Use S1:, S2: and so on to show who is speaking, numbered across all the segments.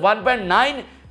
S1: 1.9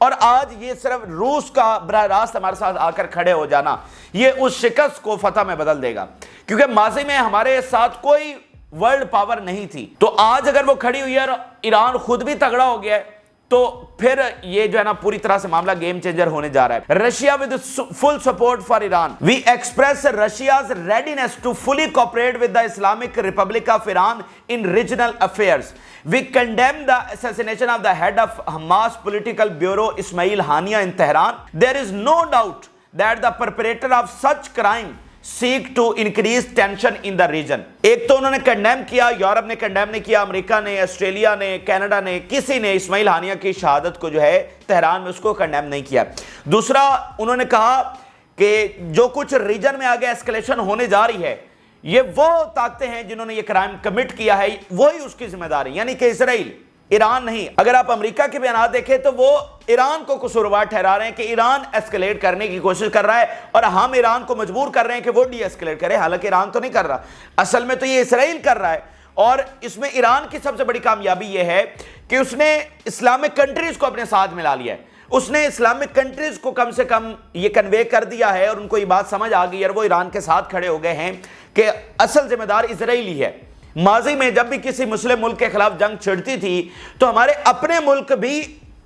S1: اور آج یہ صرف روس کا براہ راست ہمارے ساتھ آ کر کھڑے ہو جانا یہ اس شکست کو فتح میں بدل دے گا، کیونکہ ماضی میں ہمارے ساتھ کوئی ورلڈ پاور نہیں تھی، تو آج اگر وہ کھڑی ہوئی ہے اور ایران خود بھی تگڑا ہو گیا ہے تو پھر یہ جو ہے نا پوری طرح سے معاملہ گیم چینجر ہونے جا رہا ہے۔ Russia with full support for Iran, we express Russia's readiness to fully cooperate with the Islamic Republic of Iran in regional affairs, we condemn the assassination of the head of Hamas political bureau Ismail Haniyeh in Tehran, there is no doubt that the perpetrator of such crime seek to increase tension in the region۔ ایک تو انہوں نے condemn کیا، Europe نے condemn نہیں کیا، امریکہ نے، Australia نے، کینیڈا نے، کسی نے اسماعیل ہانیہ کی شہادت کو جو ہے تہران میں اس کو کنڈیم نہیں کیا۔ دوسرا انہوں نے کہا کہ جو کچھ ریجن میں آگے ایسکلیشن ہونے جا رہی ہے یہ وہ طاقتیں ہیں جنہوں نے یہ کرائم کمٹ کیا ہے، وہی اس کی ذمہ داری، یعنی کہ اسرائیل، ایران نہیں۔ اگر آپ امریکہ کے بیانات دیکھیں تو وہ ایران کو قصوروار ٹھہرا رہے ہیں کہ ایران ایسکلیٹ کرنے کی کوشش کر رہا ہے اور ہم ایران کو مجبور کر رہے ہیں کہ وہ ڈی ایسکلیٹ کرے، حالانکہ ایران تو نہیں کر رہا، اصل میں تو یہ اسرائیل کر رہا ہے۔ اور اس میں ایران کی سب سے بڑی کامیابی یہ ہے کہ اس نے اسلامک کنٹریز کو اپنے ساتھ ملا لیا ہے، اس نے اسلامک کنٹریز کو کم سے کم یہ کنوے کر دیا ہے اور ان کو یہ بات سمجھ آ گئی اور وہ ایران کے ساتھ کھڑے ہو گئے ہیں کہ اصل ذمہ دار اسرائیل ہی ہے۔ ماضی میں جب بھی کسی مسلم ملک کے خلاف جنگ چھڑتی تھی تو ہمارے اپنے ملک بھی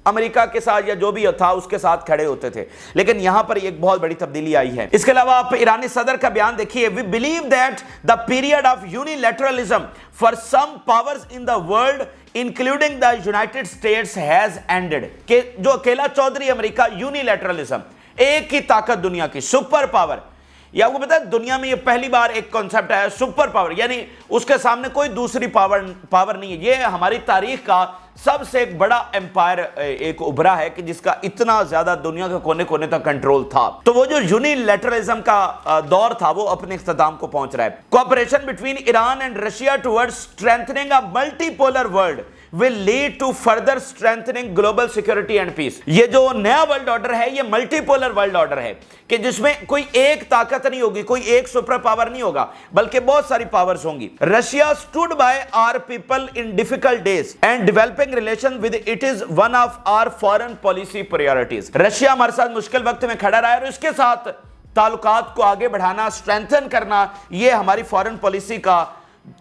S1: امریکہ کے ساتھ یا جو بھی تھا اس کے ساتھ کھڑے ہوتے تھے، لیکن یہاں پر ایک بہت بڑی تبدیلی آئی ہے۔ اس کے علاوہ آپ ایرانی صدر کا بیان دیکھیے، we believe that the period of unilateralism for some powers in the world including the United States has ended، کہ جو اکیلا چودھری امریکہ، یونیلیٹرلزم، ایک ہی طاقت دنیا کی، سپر پاور، یہ آپ کو پتا ہے دنیا میں یہ پہلی بار ایک کانسیپٹ ہے سپر پاور، یعنی اس کے سامنے کوئی دوسری پاور نہیں ہے۔ یہ ہماری تاریخ کا سب سے ایک بڑا امپائر ایک ابھرا ہے کہ جس کا اتنا زیادہ دنیا کے کونے کونے تک کنٹرول تھا، تو وہ جو یونیلیٹرلزم کا دور تھا وہ اپنے اختتام کو پہنچ رہا ہے۔ Cooperation between Iran and Russia towards strengthening a multipolar world will lead to further strengthening global security and peace۔ یہ جو نیا ورلڈ آرڈر ہے یہ ملٹی پولر ورلڈ آرڈر ہے کہ جس میں کوئی ایک طاقت نہیں ہوگی، کوئی ایک سپر پاور نہیں ہوگا، بلکہ بہت ساری پاورز ہوں گی۔ Russia stood by our people in difficult days and developing relations with it is one of our foreign policy priorities۔ Russia ہمارے ساتھ مشکل وقت میں کھڑا رہا ہے اور اس کے ساتھ تعلقات کو آگے بڑھانا، اسٹرینتھن کرنا، یہ ہماری فارن پالیسی کا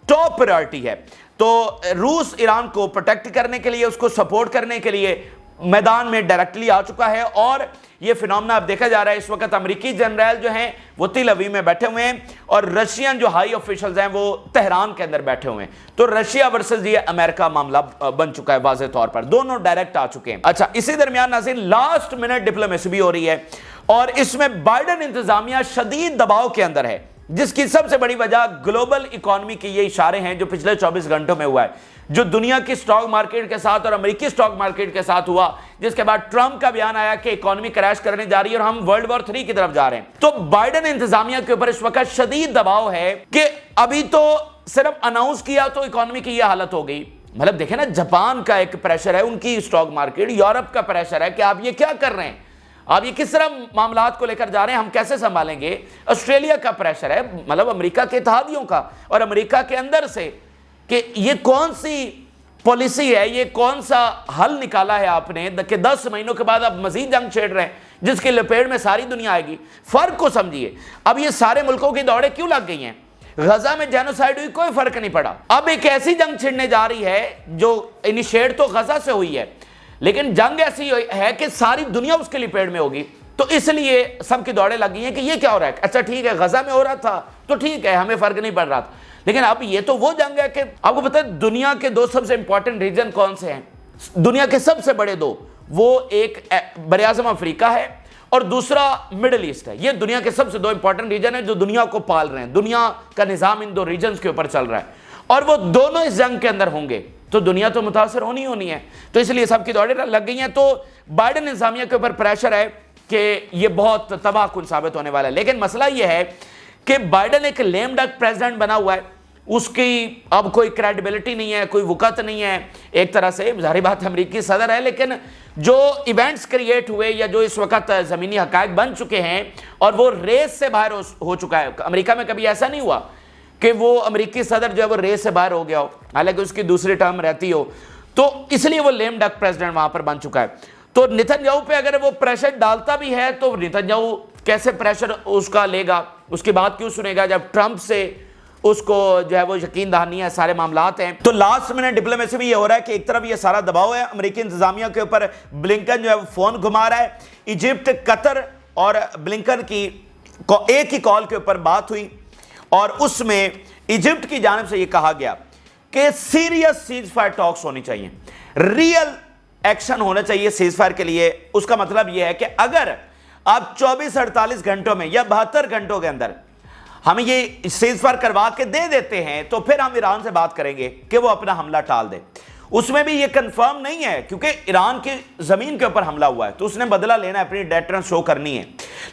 S1: ٹاپ پرائورٹی ہے۔ تو روس ایران کو پروٹیکٹ کرنے کے لیے، اس کو سپورٹ کرنے کے لیے میدان میں ڈائریکٹلی آ چکا ہے، اور یہ فینومنا اب دیکھا جا رہا ہے۔ اس وقت امریکی جنرل جو ہیں وہ تل اویو میں بیٹھے ہوئے ہیں اور رشین جو ہائی آفیشلز ہیں وہ تہران کے اندر بیٹھے ہوئے ہیں، تو رشیا ورسز یہ امریکہ معاملہ بن چکا ہے واضح طور پر، دونوں ڈائریکٹ آ چکے ہیں۔ اچھا، اسی درمیان ناظرین لاسٹ منٹ ڈپلومیسی بھی ہو رہی ہے اور اس میں بائیڈن انتظامیہ شدید دباؤ کے اندر ہے، جس کی سب سے بڑی وجہ گلوبل اکانومی کی یہ اشارے ہیں جو پچھلے 24 گھنٹوں میں ہوا ہے، جو دنیا کی سٹاک مارکیٹ کے ساتھ اور امریکی سٹاک مارکیٹ کے ساتھ ہوا، جس کے بعد ٹرمپ کا بیان آیا کہ اکانومی کریش کرنے جا رہی ہے اور ہم ورلڈ وار 3 کی طرف جا رہے ہیں۔ تو بائیڈن انتظامیہ کے اوپر اس وقت شدید دباؤ ہے کہ ابھی تو صرف اناؤنس کیا تو اکانومی کی یہ حالت ہو گئی، مطلب دیکھیں نا، جاپان کا ایک پریشر ہے، ان کی سٹاک مارکیٹ، یورپ کا پریشر ہے کہ آپ یہ کیا کر رہے ہیں، آپ یہ کس طرح معاملات کو لے کر جا رہے ہیں، ہم کیسے سنبھالیں گے۔ آسٹریلیا کا پریشر ہے، مطلب امریکہ کے اتحادیوں کا اور امریکہ کے اندر سے، کہ یہ کون سی پالیسی ہے، یہ کون سا حل نکالا ہے آپ نے کہ 10 مہینوں کے بعد آپ مزید جنگ چھیڑ رہے ہیں جس کی لپیٹ میں ساری دنیا آئے گی۔ فرق کو سمجھیے، اب یہ سارے ملکوں کی دوڑیں کیوں لگ گئی ہیں؟ غزہ میں جینوسائیڈ ہوئی، کوئی فرق نہیں پڑا، اب ایک ایسی جنگ چھڑنے جا رہی ہے جو انیشیٹ تو غزہ سے ہوئی ہے، لیکن جنگ ایسی ہے کہ ساری دنیا اس کے لپیٹ میں ہوگی، تو اس لیے سب کی دوڑیں لگی ہیں کہ یہ کیا ہو رہا ہے۔ اچھا ٹھیک ہے، غزہ میں ہو رہا تھا تو ٹھیک ہے، ہمیں فرق نہیں پڑ رہا تھا، لیکن اب یہ تو وہ جنگ ہے کہ آپ کو پتہ ہے دنیا کے 2 سب سے امپورٹنٹ ریجن کون سے ہیں، دنیا کے سب سے بڑے 2، وہ ایک براعظم افریقہ ہے اور دوسرا مڈل ایسٹ ہے۔ یہ دنیا کے سب سے 2 امپورٹنٹ ریجن ہیں جو دنیا کو پال رہے ہیں، دنیا کا نظام ان 2 ریجنز کے اوپر چل رہا ہے، اور وہ دونوں اس جنگ کے اندر ہوں گے تو دنیا تو متاثر ہونی ہے، تو اس لیے سب کی دوڑیں لگ گئی ہیں۔ تو بائیڈن انتظامیہ کے اوپر پریشر ہے کہ یہ بہت تباہ کن ثابت ہونے والا ہے، لیکن مسئلہ یہ ہے کہ بائیڈن ایک لیم ڈک پریزیڈنٹ بنا ہوا ہے، اس کی اب کوئی کریڈیبلٹی نہیں ہے، کوئی وقت نہیں ہے، ایک طرح سے ظاہری بات امریکی صدر ہے، لیکن جو ایونٹس کریٹ ہوئے یا جو اس وقت زمینی حقائق بن چکے ہیں اور وہ ریس سے باہر ہو چکا ہے۔ امریکہ میں کبھی ایسا نہیں ہوا کہ وہ امریکی صدر جو ہے وہ ریس سے باہر ہو گیا ہو، حالانکہ اس کی دوسری ٹرم رہتی ہو، تو اس لیے وہ لیم ڈک پریزیڈنٹ وہاں پر بن چکا ہے۔ تو نیتن یاہو پہ اگر وہ پریشر ڈالتا بھی ہے تو نیتن یاہو کیسے پریشر اس کا لے گا, اس کی بات کیوں سنے گا جب ٹرمپ سے اس کو جو ہے وہ یقین دہانی ہے, سارے معاملات ہیں. تو لاسٹ منٹ ڈپلومیسی میں یہ ہو رہا ہے کہ ایک طرف یہ سارا دباؤ ہے امریکی انتظامیہ کے اوپر, بلنکن جو ہے وہ فون گھما رہا ہے. ایجپٹ, قطر اور بلنکن کی ایک ہی کال کے اوپر بات ہوئی اور اس میں ایجپٹ کی جانب سے یہ کہا گیا کہ سیریس سیز فائر ٹاکس ہونی چاہیے, ریئل ایکشن ہونا چاہیے سیز فائر کے لیے. اس کا مطلب یہ ہے کہ اگر آپ 24-48 گھنٹوں میں یا 72 گھنٹوں کے اندر ہمیں یہ سیز فائر کروا کے دے دیتے ہیں تو پھر ہم ایران سے بات کریں گے کہ وہ اپنا حملہ ٹال دے. اس میں بھی یہ کنفرم نہیں ہے کیونکہ ایران کی زمین کے اوپر حملہ ہوا ہے تو اس نے بدلہ لینا ہے, اپنی ڈیٹرنس شو کرنی ہے.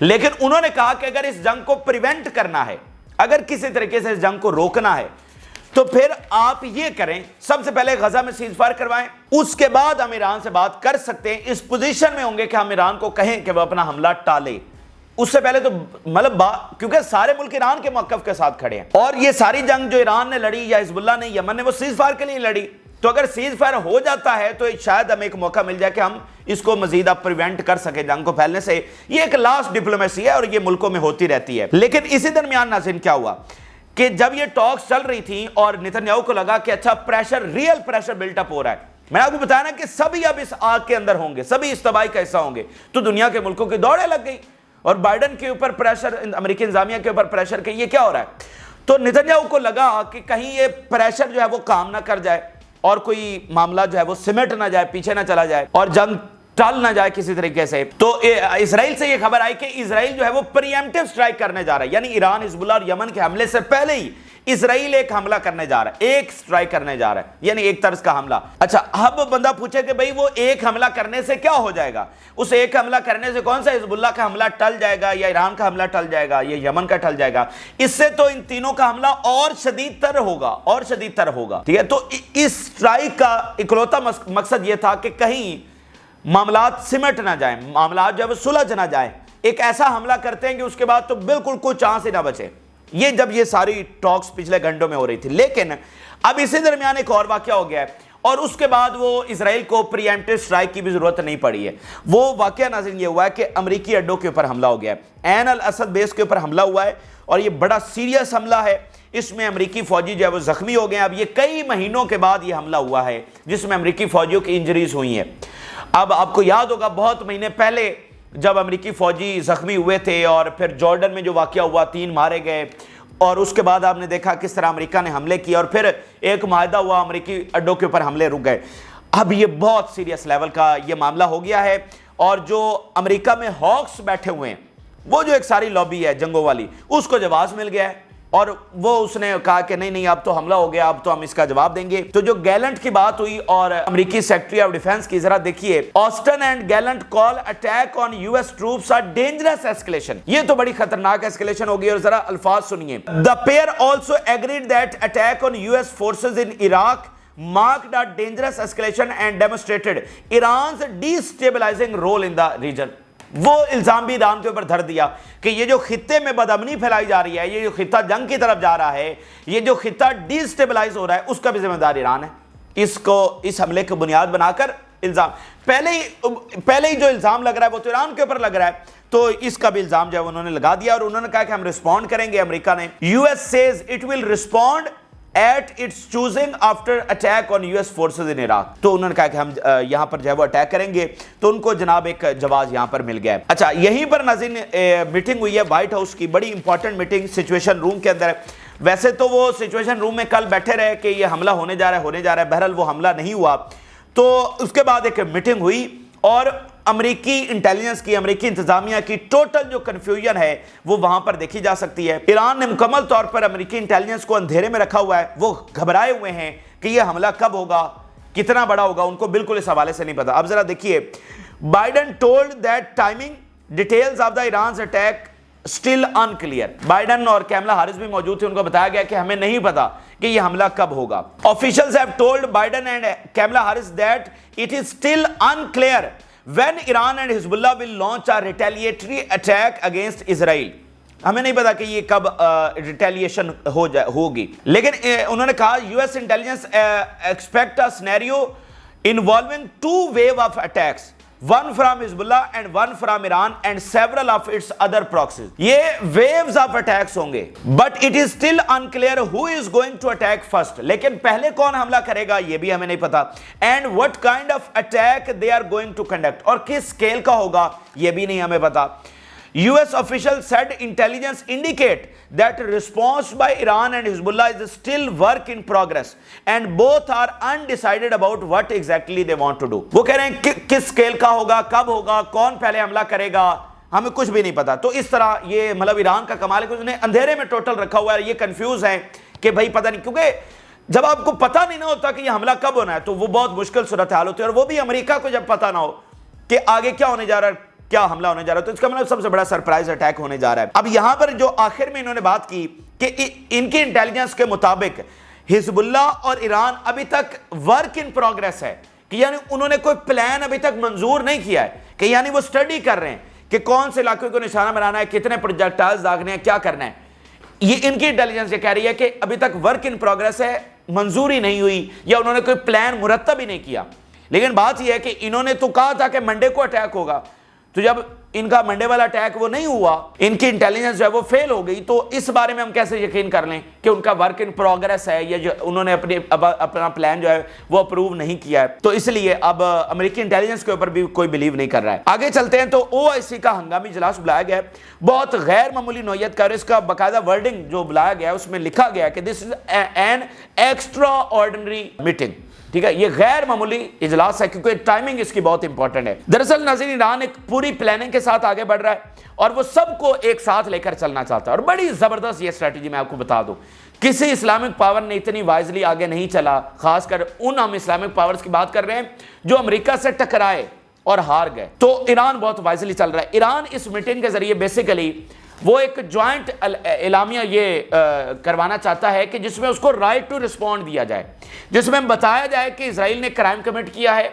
S1: لیکن انہوں نے کہا کہ اگر اس جنگ کو پریونٹ کرنا ہے, اگر کسی طریقے سے اس جنگ کو روکنا ہے تو پھر آپ یہ کریں, سب سے پہلے غزہ میں سیز فائر کروائیں, اس کے بعد ہم ایران سے بات کر سکتے ہیں. اس پوزیشن میں ہوں گے کہ ہم ایران کو کہیں کہ وہ اپنا حملہ ٹالے. اس سے پہلے تو مطلب کیونکہ سارے ملک ایران کے موقف کے ساتھ کھڑے ہیں اور یہ ساری جنگ جو ایران نے لڑی یا حزب اللہ نے, یمن نے, وہ سیز فائر کے لیے لڑی. تو اگر سیز فائر ہو جاتا ہے تو شاید ہمیں ایک موقع مل جائے کہ ہم اس کو مزید اب پریونٹ کر سکیں جنگ کو پھیلنے سے. یہ ایک لاسٹ ڈپلومیسی ہے اور یہ ملکوں میں ہوتی رہتی ہے. لیکن اسی درمیان ناظرین کیا ہوا کہ جب یہ ٹاکس چل رہی تھی اور نیتن یاہو کو لگا کہ اچھا pressure, real pressure built up ہو رہا ہے, میں نے آپ کو بتایا نا کہ سبھی اب اس آگ کے اندر ہوں گے, سبھی اس تباہی کا حصہ ہوں گے, تو دنیا کے ملکوں کی دوڑیں لگ گئی اور بائیڈن کے اوپر پریشر, امریکی انتظامیہ کے اوپر پریشر کہ یہ کیا ہو رہا ہے. تو نیتن یاہو کو لگا کہ کہیں یہ پریشر جو ہے وہ کام نہ کر جائے اور کوئی معاملہ جو ہے وہ سمٹ نہ جائے, پیچھے نہ چلا جائے اور جنگ ٹل نہ جائے کسی طریقے سے. تو اسرائیل سے یہ خبر آئی کہ اسرائیل جو ہے وہ پریمپٹیو سٹرائک کرنے جا رہا ہے, یعنی ایران, حزب اللہ اور یمن کے حملے سے پہلے ہی اسرائیل ایک حملہ کرنے جا رہا ہے, ایک سٹرائک کرنے جا رہا ہے, یعنی ایک طرز کا حملہ. اچھا اب بندہ پوچھے کہ بھئی وہ ایک حملہ کرنے سے کیا ہو جائے گا, اس ایک حملہ کرنے سے کون سا حزب اللہ کا حملہ ٹل جائے گا یا ایران کا حملہ ٹل جائے گا یا یمن کا ٹل جائے گا. اس سے تو ان تینوں کا حملہ اور شدید تر ہوگا, اور شدید تر ہوگا. ٹھیک ہے, تو اس سٹرائک کا اکلوتا مقصد یہ تھا کہ کہیں معاملات سمٹ نہ جائیں, معاملات جو ہے وہ سلجھ نہ جائیں. ایک ایسا حملہ کرتے ہیں کہ اس کے بعد تو بالکل کوئی چانس ہی نہ بچے. یہ جب یہ ساری ٹاکس پچھلے گھنٹوں میں ہو رہی تھی. لیکن اب اسی درمیان ایک اور واقعہ ہو گیا ہے اور اس کے بعد وہ اسرائیل کو پری ایمپٹیو سٹرائک کی بھی ضرورت نہیں پڑی ہے. وہ واقعہ ناظرین یہ ہوا ہے کہ امریکی اڈوں کے اوپر حملہ ہو گیا ہے, عین الاسد بیس کے اوپر حملہ ہوا ہے اور یہ بڑا سیریس حملہ ہے. اس میں امریکی فوجی جو ہے وہ زخمی ہو گئے ہیں. اب یہ کئی مہینوں کے بعد یہ حملہ ہوا ہے جس میں امریکی فوجیوں کی انجریز ہوئی ہیں. اب آپ کو یاد ہوگا بہت مہینے پہلے جب امریکی فوجی زخمی ہوئے تھے اور پھر جارڈن میں جو واقعہ ہوا 3 مارے گئے اور اس کے بعد آپ نے دیکھا کس طرح امریکہ نے حملے کیے اور پھر ایک معاہدہ ہوا, امریکی اڈوں کے اوپر حملے رک گئے. اب یہ بہت سیریس لیول کا یہ معاملہ ہو گیا ہے اور جو امریکہ میں ہاکس بیٹھے ہوئے ہیں, وہ جو ایک ساری لابی ہے جنگوں والی, اس کو جواز مل گیا ہے اور وہ اس نے کہا کہ نہیں اب تو حملہ ہو گیا, اب تو ہم اس کا جواب دیں گے. تو جو گیلنٹ کی بات ہوئی اور امریکی سیکرٹری آف ڈیفنس کی, ذرا دیکھیے, Austin and Gallant call attack on U S troops a dangerous escalation. یہ تو بڑی خطرناک ایسکیلیشن ہوگی اور ذرا الفاظ سنیے. The pair also agreed that attack on US forces in Iraq marked a dangerous escalation and demonstrated Iran's destabilizing role in the region. وہ الزام بھی ایران کے اوپر دھر دیا کہ یہ جو خطے میں بدامنی پھیلائی جا رہی ہے, یہ جو خطہ جنگ کی طرف جا رہا ہے, یہ جو خطہ ڈی سٹیبلائز ہو رہا ہے, اس کا بھی ذمہ دار ایران ہے. اس حملے کو بنیاد بنا کر الزام پہلے ہی جو الزام لگ رہا ہے وہ تو ایران کے اوپر لگ رہا ہے, تو اس کا بھی الزام جو ہے انہوں نے لگا دیا اور انہوں نے کہا کہ ہم رسپونڈ کریں گے. امریکہ نے, US says it will respond at its choosing after attack on US forces in Iraq. تو انہوں نے کہا کہ ہم یہاں پر جو ہے وہ اٹیک کریں گے, تو ان کو جناب ایک جواز یہاں پر مل گیا ہے. اچھا, یہیں پر ناظرین میٹنگ ہوئی ہے وائٹ ہاؤس کی, بڑی امپورٹنٹ میٹنگ سچویشن روم کے اندر. ویسے تو وہ سچویشن روم میں کل بیٹھے رہے کہ یہ حملہ ہونے جا رہا ہے, بہرحال وہ حملہ نہیں ہوا. تو اس کے بعد ایک میٹنگ ہوئی اور امریکی انٹیلیجنس کی, امریکی انتظامیہ کی ٹوٹل جو کنفیوژن ہے وہ وہاں پر دیکھی جا سکتی ہے. ایران نے مکمل طور پر امریکی انٹیلیجنس کو اندھیرے میں رکھا ہوا ہے, وہ گھبرائے ہوئے ہیں کہ یہ حملہ کب ہوگا, کتنا بڑا ہوگا, ان کو بالکل اس حوالے سے نہیں پتا. اب ذرا دیکھیے, Biden told that timing details of the Iran's attack still unclear. Biden اور کیملا ہارس بھی موجود تھے, ان کو بتایا گیا کہ ہمیں نہیں پتا کہ یہ حملہ کب ہوگا. Officials have told Biden and Kamala Harris that it is still unclear when Iran and Hezbollah will launch a retaliatory attack against Israel. ہمیں نہیں پتا کہ یہ کب ریٹیلیشن ہوگی, لیکن انہوں نے کہا US intelligence expect a scenario involving 2 waves of attacks. one from Hezbollah and one from Iran and several of its other proxies. یہ waves of attacks ہوں گے, but it is still unclear who is going to attack first. لیکن پہلے کون حملہ کرے گا یہ بھی ہمیں نہیں پتا, and what kind of attack they are going to conduct, اور کس scale کا ہوگا یہ بھی نہیں ہمیں پتا. US officials said intelligence indicate that response by Iran and Hezbollah is still work in progress and both are undecided about what exactly they want to do. وہ کہہ رہے ہیں کس سکیل کا ہوگا, کب ہوگا, کون پہلے حملہ کرے گا, ہمیں کچھ بھی نہیں پتا. تو اس طرح یہ مطلب ایران کا کمال ہے کہ انہوں نے اندھیرے میں ٹوٹل رکھا ہوا ہے. یہ کنفیوز ہیں کہ بھائی پتہ نہیں, کیونکہ جب آپ کو پتہ نہیں نہ ہوتا کہ یہ حملہ کب ہونا ہے تو وہ بہت مشکل صورتحال ہوتی ہے, اور وہ بھی امریکہ کو جب پتہ نہ ہو کہ آگے کیا ہونے جا رہا ہے, کیا حملہ ہونے جا رہا ہے, تو اس کا مطلب سب سے بڑا سرپرائز اٹیک ہونے جا رہا ہے. اب یہاں پر جو آخر میں انہوں نے بات کی کہ ان کی انٹیلیجنس کے مطابق حزب اللہ اور ایران ابھی تک ورک ان پروگریس ہے, کہ یعنی انہوں نے کوئی پلان ابھی تک منظور نہیں کیا ہے, کہ یعنی وہ سٹڈی کر رہے ہیں کہ کون سے علاقے کو نشانہ بنانا ہے, کتنے پروجیکٹائلز داغنے ہیں, کیا کرنا ہے. یہ ان کی انٹیلیجنس یہ کہہ رہی ہے کہ ابھی تک ورک ان پروگریس ہے, منظوری نہیں ہوئی, یا انہوں نے کوئی پلان مرتب ہی نہیں کیا. لیکن بات یہ ہے کہ انہوں نے تو کہا تھا کہ منڈے کو اٹیک ہوگا, تو جب ان کا منڈے والا اٹیک وہ نہیں ہوا, ان کی انٹیلیجنس جو ہے وہ فیل ہو گئی, تو اس بارے میں ہم کیسے یقین کر لیں کہ ان کا ورک ان پروگریس ہے, یا جو انہوں نے اپنا پلان جو ہے وہ اپروو نہیں کیا ہے. تو اس لیے اب امریکی انٹیلیجنس کے اوپر بھی کوئی بلیو نہیں کر رہا ہے. آگے چلتے ہیں. تو OIC کا ہنگامی اجلاس بلایا گیا ہے, بہت غیر معمولی نوعیت کا, اور اس کا باقاعدہ ورڈنگ جو بلایا گیا ہے اس میں لکھا گیا ہے کہ this is an extraordinary meeting. ٹھیک ہے, یہ غیر معمولی اجلاس ہے کیونکہ ٹائمنگ اس کی بہت امپورٹنٹ ہے. دراصل ناظرین ایران ایک پوری پلاننگ کے ساتھ آگے بڑھ رہا ہے اور وہ سب کو ایک ساتھ لے کر چلنا چاہتا ہے, اور بڑی زبردست یہ اسٹریٹجی میں آپ کو بتا دوں. کسی اسلامک پاور نے اتنی وائزلی آگے نہیں چلا, خاص کر ان ہم اسلامک پاورز کی بات کر رہے ہیں جو امریکہ سے ٹکرائے اور ہار گئے, تو ایران بہت وائزلی چل رہا ہے. ایران اس میٹنگ کے ذریعے بیسیکلی وہ ایک جوائنٹ اعلامیہ یہ کروانا چاہتا ہے کہ جس میں اس کو رائٹ ٹو رسپونڈ دیا جائے, جس میں بتایا جائے کہ اسرائیل نے کرائم کمٹ کیا ہے,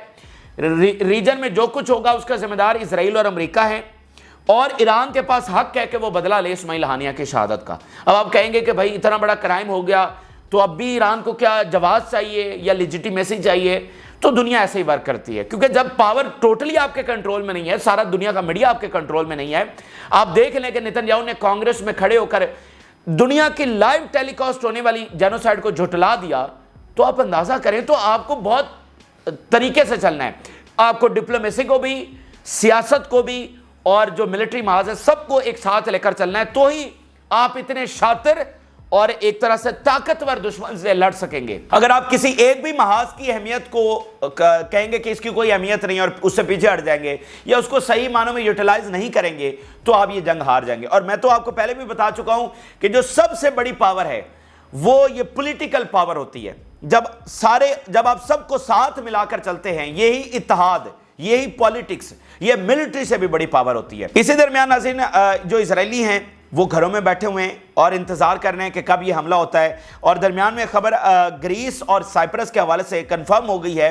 S1: ریجن میں جو کچھ ہوگا اس کا ذمہ دار اسرائیل اور امریکہ ہے, اور ایران کے پاس حق ہے کہ وہ بدلہ لے اسماعیل ہانیہ کی شہادت کا. اب آپ کہیں گے کہ بھائی اتنا بڑا کرائم ہو گیا تو اب بھی ایران کو کیا جواز چاہیے یا لیجیٹیمیسی چاہیے؟ تو دنیا ایسے ہی ورک کرتی ہے, کیونکہ جب پاور ٹوٹلی آپ کے کنٹرول میں نہیں ہے, سارا دنیا کا میڈیا آپ کے کنٹرول میں نہیں ہے. آپ دیکھ لیں کہ نتن یاہو نے کانگریس میں کھڑے ہو کر دنیا کی لائیو ٹیلی کاسٹ ہونے والی جینوسائیڈ کو جھٹلا دیا, تو آپ اندازہ کریں تو آپ کو بہت طریقے سے چلنا ہے. آپ کو ڈپلومیسی کو بھی, سیاست کو بھی, اور جو ملٹری محاذ ہے سب کو ایک ساتھ لے کر چلنا ہے, تو ہی آپ اتنے شاطر اور ایک طرح سے طاقتور دشمن سے لڑ سکیں گے. اگر آپ کسی ایک بھی محاذ کی اہمیت کو کہیں گے کہ اس کی کوئی اہمیت نہیں اور اس سے پیچھے ہٹ جائیں گے یا اس کو صحیح معنوں میں یوٹیلائز نہیں کریں گے, تو آپ یہ جنگ ہار جائیں گے. اور میں تو آپ کو پہلے بھی بتا چکا ہوں کہ جو سب سے بڑی پاور ہے وہ یہ پولیٹیکل پاور ہوتی ہے. جب آپ سب کو ساتھ ملا کر چلتے ہیں, یہی اتحاد, یہی پولیٹکس, یہ ملٹری سے بھی بڑی پاور ہوتی ہے. اسی درمیان ناظرین جو اسرائیلی ہیں وہ گھروں میں بیٹھے ہوئے ہیں اور انتظار کر رہے ہیں کہ کب یہ حملہ ہوتا ہے. اور درمیان میں خبر گریس اور سائپرس کے حوالے سے کنفرم ہو گئی ہے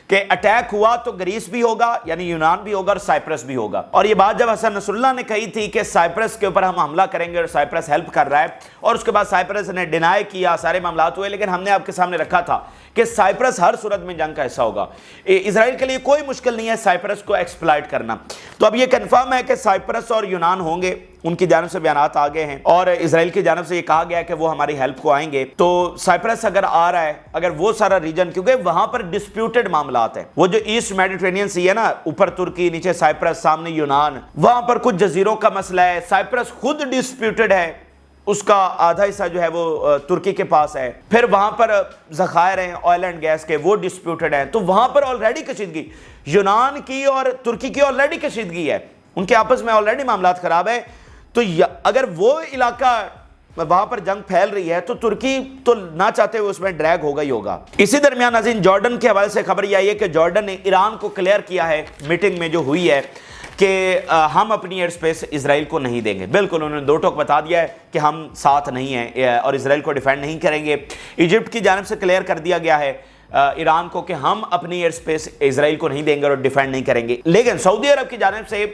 S1: کہ اٹیک ہوا تو گریس بھی ہوگا, یعنی یونان بھی ہوگا, اور سائپرس بھی ہوگا. اور یہ بات جب حسن نصر اللہ نے کہی تھی کہ سائپرس کے اوپر ہم حملہ کریں گے اور سائپرس ہیلپ کر رہا ہے, اور اس کے بعد سائپرس نے ڈینائی کیا, سارے معاملات ہوئے, لیکن ہم نے آپ کے سامنے رکھا تھا کہ سائپرس ہر صورت میں جنگ کا حصہ ہوگا. اسرائیل کے لیے کوئی مشکل نہیں ہے سائپرس کو ایکسپلائٹ کرنا. تو اب یہ کنفرم ہے کہ سائپرس اور یونان ہوں گے, ان کی جانب سے بیانات آ گئے ہیں, اور اسرائیل کی جانب سے یہ کہا گیا کہ وہ ہماری ہیلپ کو آئیں گے. تو سائپرس اگر آ رہا ہے, اگر وہ سارا ریجن, کیونکہ وہاں پر ڈسپیوٹڈ معاملات ہیں, وہ جو ایسٹ میڈیٹرینین سی ہے نا, اوپر ترکی, نیچے سائپرس, سامنے یونان, وہاں پر کچھ جزیروں کا مسئلہ ہے. سائپرس خود ڈسپیوٹڈ ہے, اس کا آدھا حصہ جو ہے وہ ترکی کے پاس ہے. پھر وہاں پر ذخائر ہیں آئل اینڈ گیس کے, وہ ڈسپیوٹڈ ہیں. تو وہاں پر آلریڈی کشیدگی, یونان کی اور ترکی کی آلریڈی کشیدگی ہے, ان کے آپس میں آلریڈی معاملات خراب ہیں. تو اگر وہ علاقہ وہاں پر جنگ پھیل رہی ہے تو ترکی تو نہ چاہتے ہوئے اس میں ڈریگ ہوگا ہی ہوگا. اسی درمیان ناظرین جارڈن کے حوالے سے خبر یہ آئی ہے کہ جارڈن نے ایران کو کلیئر کیا ہے میٹنگ میں جو ہوئی ہے کہ ہم اپنی ایئر سپیس اسرائیل کو نہیں دیں گے. بالکل انہوں نے دو ٹوک بتا دیا ہے کہ ہم ساتھ نہیں ہیں اور اسرائیل کو ڈیفینڈ نہیں کریں گے. ایجپٹ کی جانب سے کلیئر کر دیا گیا ہے ایران کو کہ ہم اپنی ایئر سپیس اسرائیل کو نہیں دیں گے اور ڈیفینڈ نہیں کریں گے. لیکن سعودی عرب کی جانب سے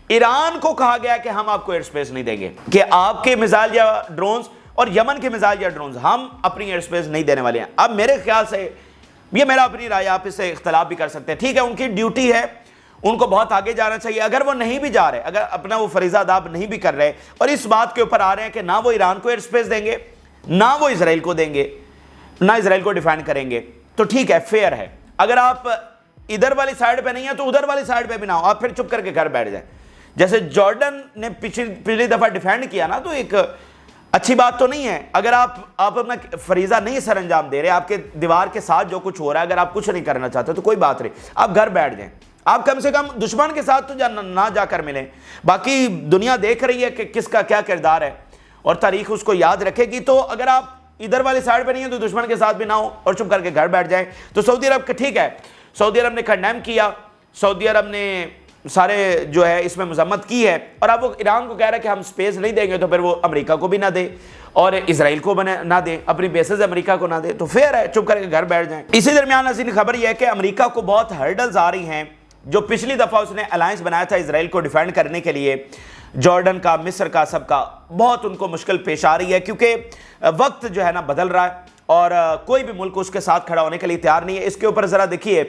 S1: ایران کو کہا گیا کہ ہم آپ کو ایئر سپیس نہیں دیں گے, کہ آپ کے میزائل یا ڈرونز اور یمن کے میزائل یا ڈرونز ہم اپنی ایئر سپیس نہیں دینے والے ہیں. اب میرے خیال سے یہ میرا اپنی رائے, آپ اس سے اختلاف بھی کر سکتے ہیں, ٹھیک ہے, ان کی ڈیوٹی ہے, ان کو بہت آگے جانا چاہیے. اگر وہ نہیں بھی جا رہے, اگر اپنا وہ فریضہ ادا نہیں بھی کر رہے اور اس بات کے اوپر آ رہے ہیں کہ نہ وہ ایران کو ایئر اسپیس دیں گے, نہ وہ اسرائیل کو دیں گے, نہ اسرائیل کو ڈیفینڈ کریں گے, تو ٹھیک ہے, فیئر ہے. اگر آپ ادھر والی سائیڈ پہ نہیں ہیں تو ادھر والی سائیڈ پہ بھی نہ ہو, آپ پھر چپ کر کے گھر بیٹھ جائیں. جیسے جارڈن نے پچھلی دفعہ ڈیفینڈ کیا نا, تو ایک اچھی بات تو نہیں ہے. اگر آپ اپنا فریضہ نہیں سر انجام دے رہے, آپ کے دیوار کے ساتھ جو کچھ ہو رہا ہے, اگر آپ کچھ نہیں کرنا چاہتے تو کوئی بات نہیں, آپ گھر بیٹھ جائیں. آپ کم سے کم دشمن کے ساتھ تو نہ جا کر ملیں. باقی دنیا دیکھ رہی ہے کہ کس کا کیا کردار ہے اور تاریخ اس کو یاد رکھے گی. تو اگر آپ ادھر والی سائڈ پہ نہیں ہیں تو دشمن کے ساتھ بھی نہ ہو اور چپ کر کے گھر بیٹھ جائیں. تو سعودی عرب کا ٹھیک ہے, سعودی عرب نے کنڈیم کیا, سعودی عرب نے سارے جو ہے اس میں مذمت کی ہے, اور اب وہ ایران کو کہہ رہا ہے کہ ہم سپیس نہیں دیں گے, تو پھر وہ امریکہ کو بھی نہ دے اور اسرائیل کو نہ دے, اپنی بیسز امریکہ کو نہ دے, تو فیئر ہے, چپ کر کے گھر بیٹھ جائیں. اسی درمیان ناظرین خبر یہ ہے کہ امریکہ کو بہت ہرڈلز آ رہی ہیں. جو پچھلی دفعہ اس نے الائنس بنایا تھا اسرائیل کو ڈیفینڈ کرنے کے لیے, جارڈن کا, مصر کا, سب کا, بہت ان کو مشکل پیش آ رہی ہے, کیونکہ وقت جو ہے نا بدل رہا ہے اور کوئی بھی ملک اس کے ساتھ کھڑا ہونے کے لیے تیار نہیں ہے. اس کے اوپر ذرا دیکھیے,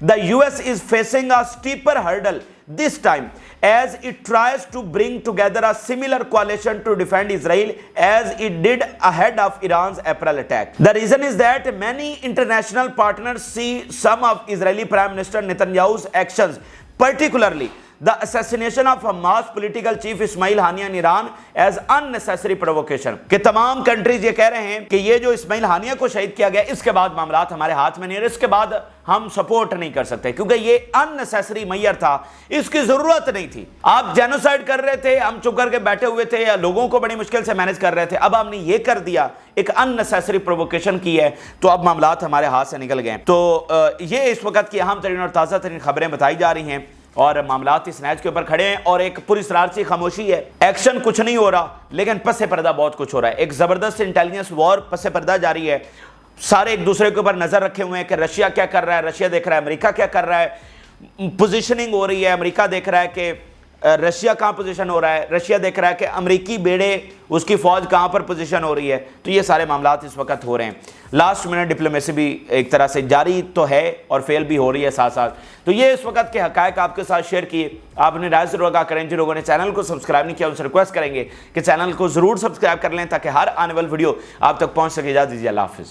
S1: the US is facing a steeper hurdle this time as it tries to bring together a similar coalition to defend Israel as it did ahead of Iran's April attack. The reason is that many international partners see some of Israeli Prime Minister Netanyahu's actions, particularly the assassination of Hamas political chief Ismail Haniya in Iran, as unnecessary provocation. کہ تمام countries یہ کہہ رہے ہیں کہ یہ جو اسماعیل ہانیہ کو شہید کیا گیا, اس کے بعد معاملات ہمارے ہاتھ میں نہیں ہے, اس کے بعد ہم سپورٹ نہیں کر سکتے, کیونکہ یہ unnecessary میئر تھا, اس کی ضرورت نہیں تھی. آپ جینوسائیڈ کر رہے تھے, ہم چپ کر کے بیٹھے ہوئے تھے, یا لوگوں کو بڑی مشکل سے مینج کر رہے تھے, اب ہم نے یہ کر دیا, ایک unnecessary provocation کی ہے, تو اب معاملات ہمارے ہاتھ سے نکل گئے. تو یہ اس وقت کی اہم ترین اور تازہ ترین خبریں بتائی جا رہی ہیں, اور معاملات اس نیچ کے اوپر کھڑے ہیں, اور ایک پوری اسرار سی خاموشی ہے. ایکشن کچھ نہیں ہو رہا, لیکن پس پردہ بہت کچھ ہو رہا ہے. ایک زبردست انٹیلیجنس وار پس پردہ جاری ہے. سارے ایک دوسرے کے اوپر نظر رکھے ہوئے ہیں کہ رشیا کیا کر رہا ہے, رشیا دیکھ رہا ہے امریکہ کیا کر رہا ہے, پوزیشننگ ہو رہی ہے. امریکہ دیکھ رہا ہے کہ رشیا کہاں پوزیشن ہو رہا ہے, رشیا دیکھ رہا ہے کہ امریکی بیڑے, اس کی فوج کہاں پر پوزیشن ہو رہی ہے. تو یہ سارے معاملات اس وقت ہو رہے ہیں. لاسٹ منٹ ڈپلومیسی بھی ایک طرح سے جاری تو ہے اور فیل بھی ہو رہی ہے ساتھ ساتھ. تو یہ اس وقت کے حقائق آپ کے ساتھ شیئر کیے. آپ نے رائے ضرور آگاہ کریں. جن لوگوں نے چینل کو سبسکرائب نہیں کیا ان سے ریکویسٹ کریں گے کہ چینل کو ضرور سبسکرائب کر لیں, تاکہ ہر آنے والی ویڈیو آپ تک پہنچ سکے. اجازت دیجیے, اللہ حافظ.